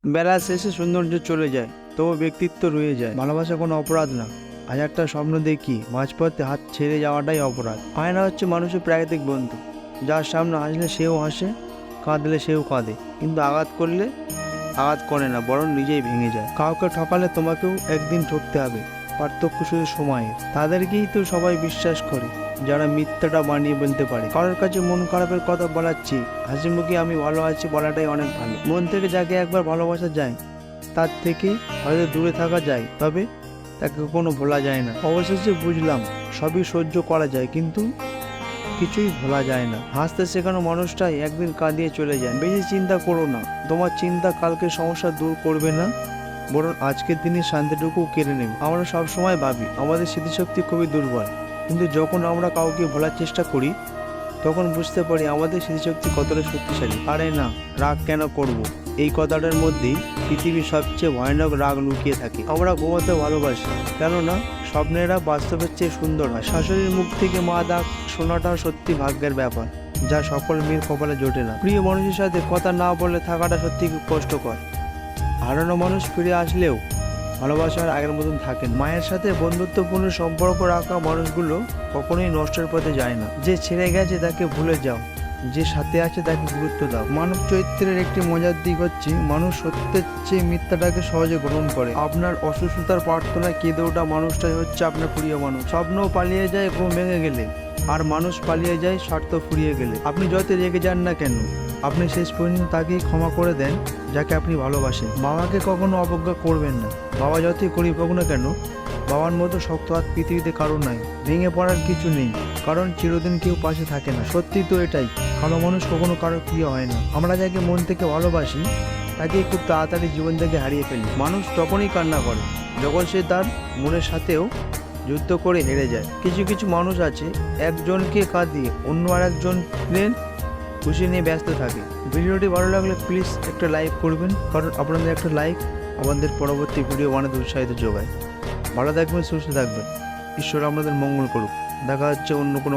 বেলা শেষে সৌন্দর্য চলে যায়, তবু ব্যক্তিত্ব রয়ে যায়। ভালোবাসা কোনো অপরাধ না। হাজারটা স্বপ্ন দেখি, মাঝপথে হাত ছেড়ে যাওয়াটাই অপরাধ। আয়না হচ্ছে মানুষের প্রাকৃতিক বন্ধু, যার সামনে হাসলে সেও হাসে, কাঁদলে সেও কাঁদে, কিন্তু আঘাত করলে আঘাত করে না, বরং নিজেই ভেঙে যায়। কাউকে ঠকালে তোমাকেও একদিন ঠকতে হবে, পার্থক্য শুধু সময়ের। তাদেরকেই তো সবাই বিশ্বাস করে যারা মিথ্যাটা বানিয়ে বলতে পারে। কারোর কাছে মন খারাপের কথা বলার চেয়ে হাসি মুখে আমি ভালো আছি বলাটাই অনেক ভালো। মন থেকে যাকে একবার ভালোবাসা যায়, তার থেকে হয়তো দূরে থাকা যায়, তবে তাকে কখনো ভোলা যায় না। অবশেষে বুঝলাম সবই সহ্য করা যায়, কিন্তু কিছুই ভোলা যায় না। হাসতে শেখানো মানুষটাই একদিন কাঁদিয়ে চলে যায়। বেশি চিন্তা করো না, তোমার চিন্তা কালকে সমস্যা দূর করবে না, বরং আজকের দিনের শান্তিটুকু কেড়ে নেবে। আমরা সবসময় ভাবি আমাদের স্মৃতিশক্তি খুবই দুর্বল, কিন্তু যখন আমরা কাউকে ভোলার চেষ্টা করি, তখন বুঝতে পারি আমাদের স্মৃতিশক্তি কতটা শক্তিশালী। আরে না, রাগ কেন করব, এই কথাটার মধ্যেই পৃথিবীর সবচেয়ে ভয়ানক রাগ লুকিয়ে থাকে। আমরা ঘুমাতে ভালোবাসি, কেননা স্বপ্নেরা বাস্তবের চেয়ে সুন্দর হয়। শাশুড়ির মুখ থেকে মা ডাক শোনাটাও সত্যি ভাগ্যের ব্যাপার, যা সকল মেয়ের কপালে জোটে না। প্রিয় মানুষের সাথে কথা না বলে থাকাটা সত্যি খুব কষ্টকর। হারানো মানুষ ফিরে আসলেও ভালোবাসার আগের মতন থাকেন। মায়ের সাথে বন্ধুত্বপূর্ণ সম্পর্ক রাখা মানুষগুলো কখনোই নষ্টের পথে যায় না। যে ছেড়ে গেছে তাকে ভুলে যাও, যে সাথে আছে তাকে গুরুত্ব দাও। মানব চরিত্রের একটি মজার দিক হচ্ছে মানুষ সত্যের চেয়ে মিথ্যাটাকে সহজে গ্রহণ করে। আপনার অসুস্থতার প্রার্থনায় কেঁদে ওঠা মানুষটাই হচ্ছে আপনার প্রিয় মানুষ। স্বপ্নও পালিয়ে যায় ঘুম ভেঙে গেলে, আর মানুষ পালিয়ে যায় স্বার্থ ফুরিয়ে গেলে। আপনি যত রেগে যান না কেন, আপনি শেষ পর্যন্ত তাকেই ক্ষমা করে দেন যাকে আপনি ভালোবাসেন। বাবাকে কখনো অবজ্ঞা করবেন না। বাবা যতই গরিব হোক না কেন, বাবার মতো শক্ত হাত পৃথিবীতে কারো নাই। ভেঙে পড়ার কিছু নেই, কারণ চিরদিন কেউ পাশে থাকে না। সত্যি তো এটাই, ভালো মানুষ কখনো কারো প্রিয় হয় না। আমরা যাকে মন থেকে ভালোবাসি তাকেই খুব তাড়াতাড়ি জীবন থেকে হারিয়ে ফেলি। মানুষ তখনই কান্না করে যখন সে তার মনের সাথেও যুদ্ধ করে হেরে যায়। কিছু কিছু মানুষ আছে একজনকে কাঁদিয়ে অন্য আরেকজনের খুশি নিয়ে ব্যস্ত থাকে। ভিডিওটি ভালো লাগলে প্লিজ একটা লাইক করবেন, কারণ আপনাদের একটা লাইক আমাদের পরবর্তী ভিডিও বানাতে উৎসাহিত যোগায়। ভালো থাকবেন, সুস্থ থাকবেন, ঈশ্বর আপনাদের মঙ্গল করুক। দেখা হচ্ছে অন্য কোনো